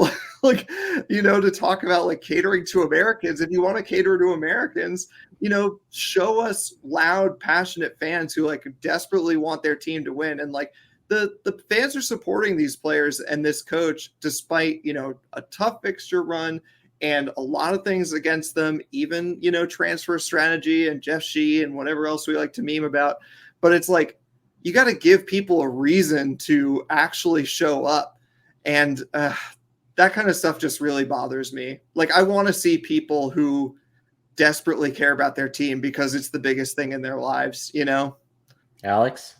Like, to talk about like catering to Americans, if you want to cater to Americans, show us loud, passionate fans who like desperately want their team to win. And like the fans are supporting these players and this coach, despite, a tough fixture run and a lot of things against them, even, transfer strategy and Jeff Shee and whatever else we like to meme about. But it's like, you got to give people a reason to actually show up. And that kind of stuff just really bothers me. Like, I want to see people who desperately care about their team because it's the biggest thing in their lives, Alex?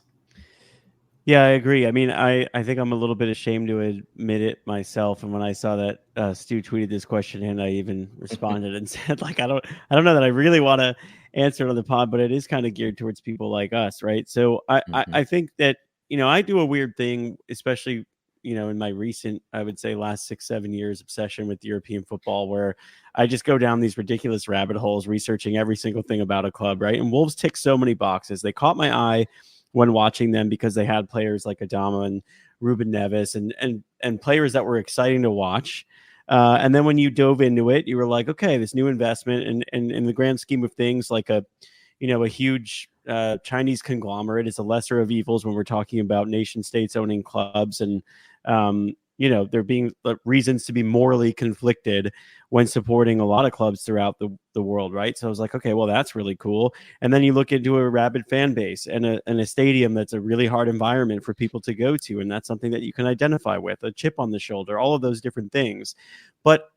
Yeah, I agree. I mean, I think I'm a little bit ashamed to admit it myself. And when I saw that Stu tweeted this question in, I even responded and said, like, I don't know that I really want to answer it on the pod, but it is kind of geared towards people like us, right? So I think that, I do a weird thing, especially, in my recent, I would say last 6-7 years obsession with European football, where I just go down these ridiculous rabbit holes researching every single thing about a club, right? And Wolves tick so many boxes. They caught my eye when watching them because they had players like Adama and Ruben Neves and players that were exciting to watch. And then when you dove into it, you were like, okay, this new investment, and in the grand scheme of things, like a huge Chinese conglomerate is a lesser of evils when we're talking about nation states owning clubs, and there being reasons to be morally conflicted when supporting a lot of clubs throughout the world, right? So I was like, okay, well, that's really cool. And then you look into a rabid fan base and a stadium that's a really hard environment for people to go to, and that's something that you can identify with, a chip on the shoulder, all of those different things. But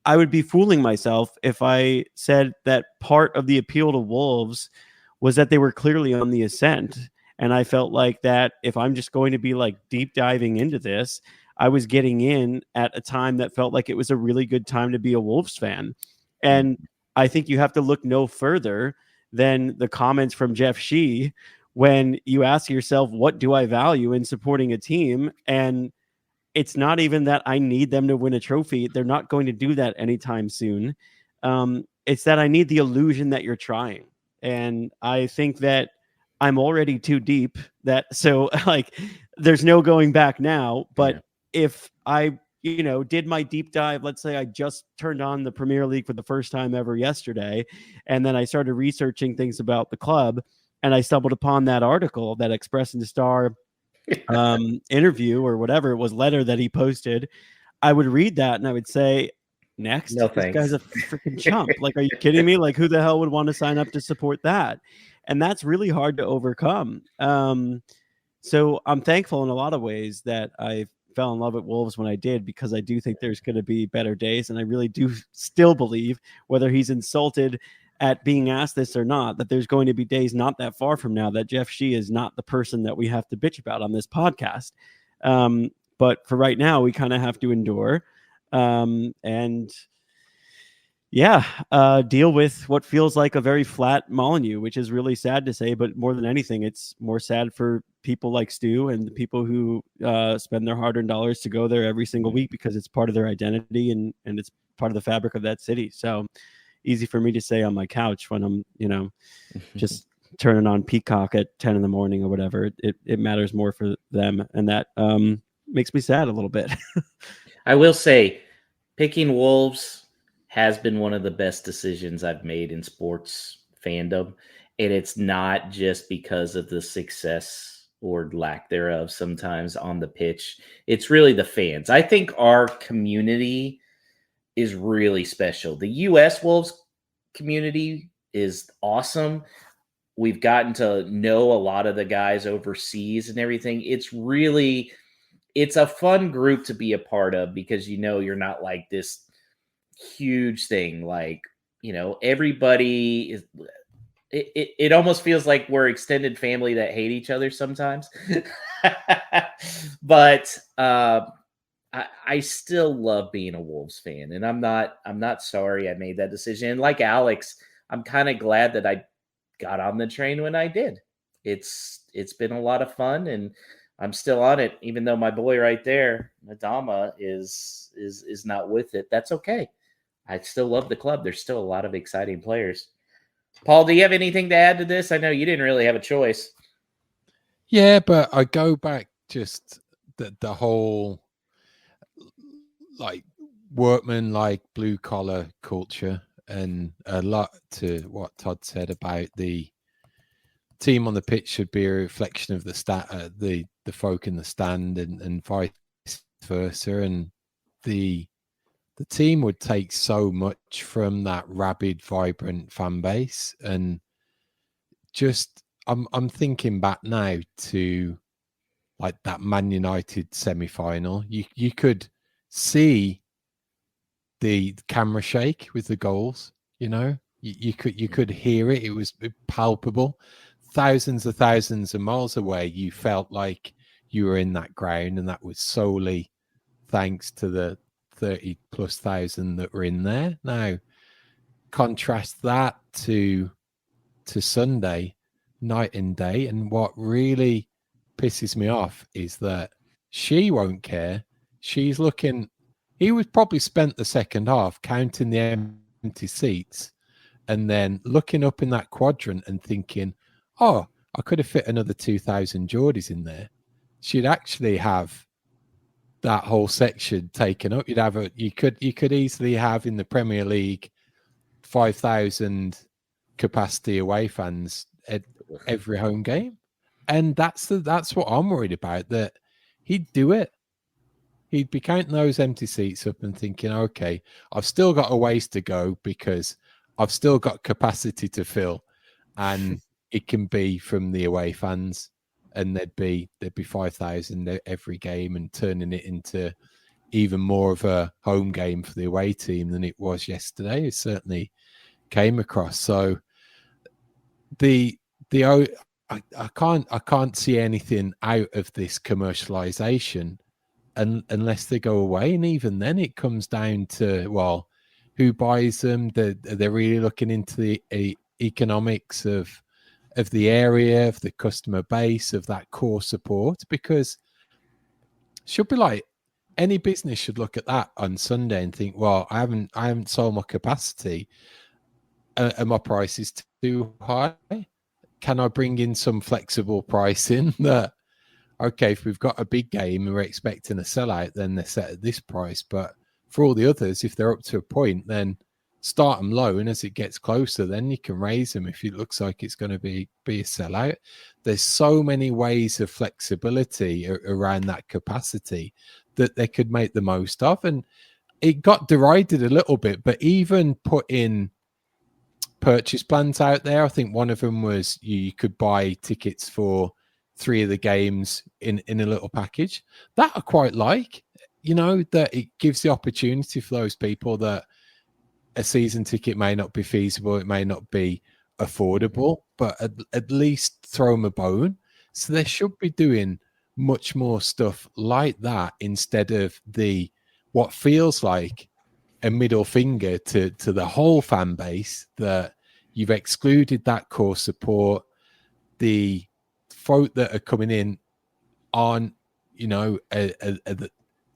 I would be fooling myself if I said that part of the appeal to Wolves was that they were clearly on the ascent. And I felt like that if I'm just going to be like deep diving into this, I was getting in at a time that felt like it was a really good time to be a Wolves fan. And I think you have to look no further than the comments from Jeff Shee when you ask yourself, what do I value in supporting a team? And it's not even that I need them to win a trophy. They're not going to do that anytime soon. It's that I need the illusion that you're trying. And I think that I'm already too deep, so like there's no going back now. But if I, did my deep dive, let's say I just turned on the Premier League for the first time ever yesterday, and then I started researching things about the club, and I stumbled upon that article, that Express and Star interview or whatever it was, letter that he posted, I would read that and I would say, next, No, this thanks. guy's a freaking chump. Like, are you kidding me? Like, who the hell would want to sign up to support that? And that's really hard to overcome. So I'm thankful in a lot of ways that I fell in love with Wolves when I did, because I do think there's going to be better days. And I really do still believe, whether he's insulted at being asked this or not, that there's going to be days not that far from now that Jeff Shee is not the person that we have to bitch about on this podcast. But for right now, we kind of have to endure. And deal with what feels like a very flat Molyneux, which is really sad to say, but more than anything, it's more sad for people like Stu and the people who spend their hard-earned dollars to go there every single week, because it's part of their identity and it's part of the fabric of that city. So easy for me to say on my couch when I'm, just turning on Peacock at 10 in the morning or whatever. It matters more for them, and that makes me sad a little bit. I will say, picking Wolves has been one of the best decisions I've made in sports fandom. And it's not just because of the success or lack thereof sometimes on the pitch. It's really the fans. I think our community is really special. The U.S. Wolves community is awesome. We've gotten to know a lot of the guys overseas and everything. It's a fun group to be a part of, because you're not like this huge thing. Like, everybody is. It almost feels like we're extended family that hate each other sometimes. But I still love being a Wolves fan, and I'm not sorry I made that decision. And like Alex, I'm kind of glad that I got on the train when I did. It's been a lot of fun, and I'm still on it, even though my boy right there, Adama, is not with it. That's okay. I still love the club. There's still a lot of exciting players. Paul, do you have anything to add to this? I know you didn't really have a choice. Yeah, but I go back just the whole like workman, like blue collar culture, and a lot to what Todd said about the team on the pitch should be a reflection of the folk in the stand, and vice versa. And the team would take so much from that rabid, vibrant fan base. And just I'm thinking back now to like that Man United semi-final. You could see the camera shake with the goals. You could hear it. It was palpable. Thousands of miles away, you felt like you were in that ground, and that was solely thanks to the 30,000+ that were in there. Now, contrast that to Sunday, night and day. And what really pisses me off is that she won't care. She's looking. He was probably spent the second half counting the empty seats and then looking up in that quadrant and thinking, oh, I could have fit another 2,000 Geordies in there. She'd actually have that whole section taken up. You could easily have in the Premier League 5,000 capacity away fans at every home game. And that's what I'm worried about, that he'd do it. He'd be counting those empty seats up and thinking, okay, I've still got a ways to go because I've still got capacity to fill, and it can be from the away fans, and there'd be 5,000 every game, and turning it into even more of a home game for the away team than it was yesterday. It certainly came across. So I can't see anything out of this commercialization unless they go away, and even then it comes down to, well, who buys them? They're really looking into the economics of the area, of the customer base, of that core support, because it should be like any business should look at that on Sunday and think, well, I haven't sold my capacity, and my price is too high. Can I bring in some flexible pricing that, okay, if we've got a big game and we're expecting a sellout, then they're set at this price. But for all the others, if they're up to a point, then start them low, and as it gets closer, then you can raise them if it looks like it's going to be a sellout. There's so many ways of flexibility around that capacity that they could make the most of. And it got derided a little bit, but even put in purchase plans out there. I think one of them was you could buy tickets for 3 of the games in a little package. That I quite like, that it gives the opportunity for those people that a season ticket may not be feasible, it may not be affordable, but at least throw them a bone. So they should be doing much more stuff like that instead of what feels like a middle finger to the whole fan base, that you've excluded that core support. The folk that are coming in on,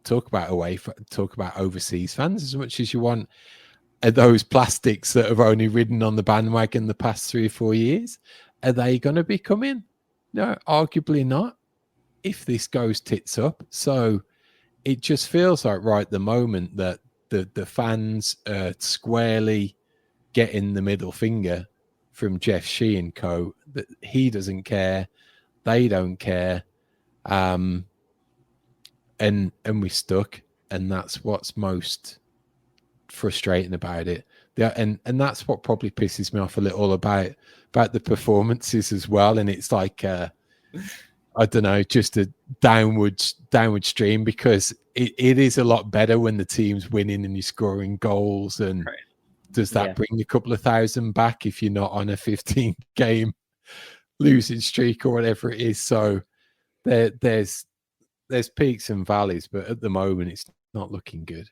talk about overseas fans as much as you want. Are those plastics that have only ridden on the bandwagon the past 3 or 4 years, are they going to be coming? No, arguably not, if this goes tits up. So it just feels like right at the moment that the fans are squarely getting the middle finger from Jeff Shee and co, that he doesn't care, they don't care, and we're stuck, and that's what's most frustrating about it. And that's what probably pisses me off a little about the performances as well. And it's like I don't know, just a downward stream, because it is a lot better when the team's winning and you're scoring goals. And right. Does that bring a couple of thousand back if you're not on a 15 game losing streak or whatever it is? So there's peaks and valleys, but at the moment it's not looking good.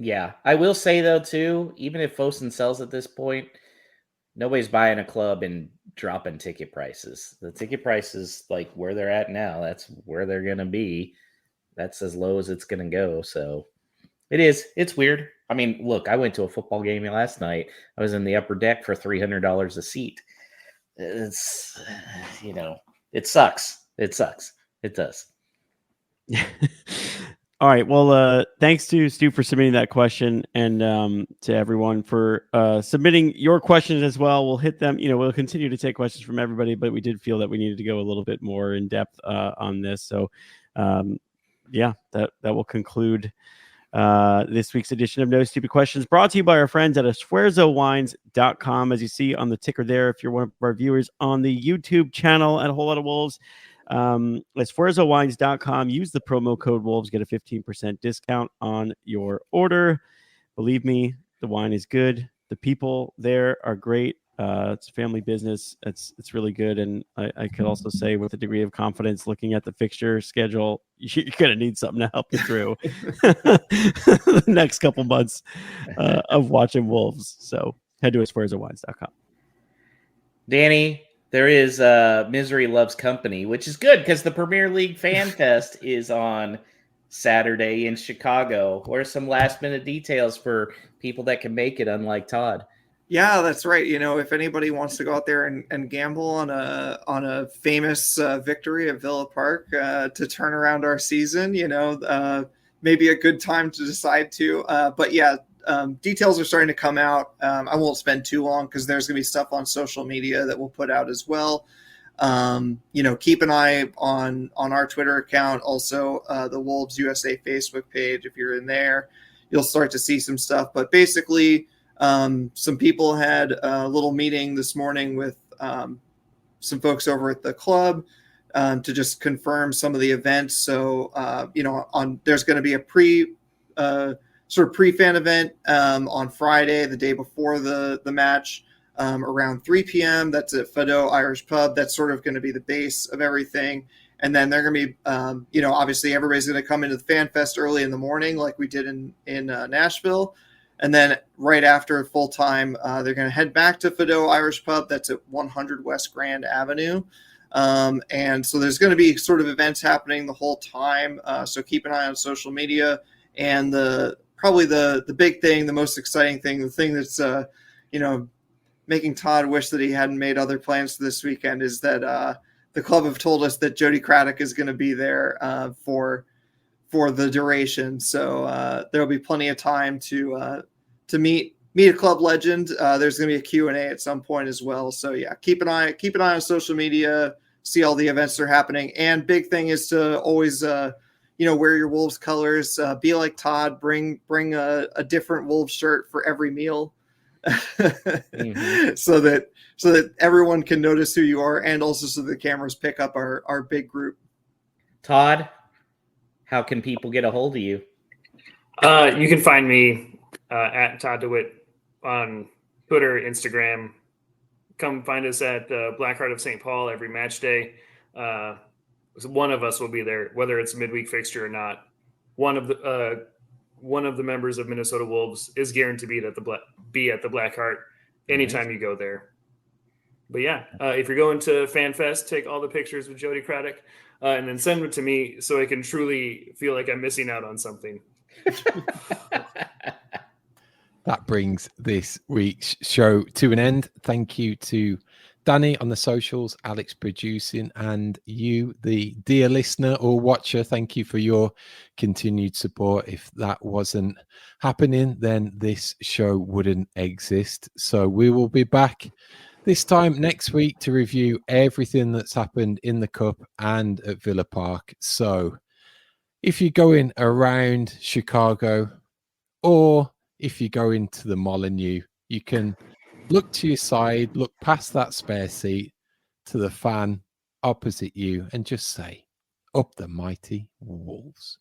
Yeah, I will say though too, even if Fosun sells at this point, nobody's buying a club and dropping ticket prices. The ticket prices, like where they're at now, that's where they're going to be. That's as low as it's going to go. So it's weird. I mean, look, I went to a football game last night. I was in the upper deck for $300 a seat. It's, it sucks. It sucks. It does. All right. Well, thanks to Stu for submitting that question, and to everyone for submitting your questions as well. We'll hit them. We'll continue to take questions from everybody, but we did feel that we needed to go a little bit more in depth on this. So, that will conclude this week's edition of No Stupid Questions, brought to you by our friends at esfuerzowines.com. As you see on the ticker there, if you're one of our viewers on the YouTube channel at A Whole Lot of Wolves, esfuerzowines.com. Use the promo code Wolves, get a 15% discount on your order. Believe me, the wine is good. The people there are great. It's a family business. It's really good. And I could also say with a degree of confidence, looking at the fixture schedule, you're going to need something to help you through the next couple months of watching Wolves. So head to esfuerzowines.com. Danny, There is Misery Loves Company, which is good because the Premier League Fan Fest is on Saturday in Chicago. What are some last minute details for people that can make it, unlike Todd? Yeah, that's right. If anybody wants to go out there and gamble on a famous victory at Villa Park to turn around our season, maybe a good time to decide to. But yeah, details are starting to come out. I won't spend too long because there's going to be stuff on social media that we'll put out as well. Keep an eye on our Twitter account, also the Wolves USA Facebook page. If you're in there, you'll start to see some stuff. But basically, some people had a little meeting this morning with some folks over at the club to just confirm some of the events. So, there's going to be a pre-fan event on Friday, the day before the match, around 3 p.m. That's at Fado Irish Pub. That's sort of going to be the base of everything. And then they're going to be, obviously everybody's going to come into the Fan Fest early in the morning like we did in Nashville. And then right after full time, they're going to head back to Fado Irish Pub. That's at 100 West Grand Avenue. And so there's going to be sort of events happening the whole time. So keep an eye on social media. And probably the big thing, the most exciting thing, the thing that's, making Todd wish that he hadn't made other plans for this weekend is that the club have told us that Jody Craddock is going to be there for the duration. So there'll be plenty of time to meet a club legend. There's going to be a Q&A at some point as well. So yeah, keep an eye on social media, see all the events that are happening. And big thing is to always, wear your Wolves colors, be like Todd, bring a different Wolves shirt for every meal. Mm-hmm. so that everyone can notice who you are, and also so the cameras pick up our big group. Todd, how can people get a hold of you? You can find me at Todd Dewitt on Twitter, Instagram. Come find us at Blackheart of St. Paul every match day. One of us will be there, whether it's a midweek fixture or not. One of the members of Minnesota Wolves is guaranteed to be at the Blackheart anytime you go there. But yeah, if you're going to FanFest, take all the pictures with Jody Craddock and then send them to me so I can truly feel like I'm missing out on something. That brings this week's show to an end. Thank you to Danny on the socials, Alex producing, and you, the dear listener or watcher. Thank you for your continued support. If that wasn't happening, then this show wouldn't exist. So we will be back this time next week to review everything that's happened in the Cup and at Villa Park. So if you're going around Chicago, or if you go into the Molyneux, you can look to your side, look past that spare seat to the fan opposite you and just say, "Up the mighty Wolves."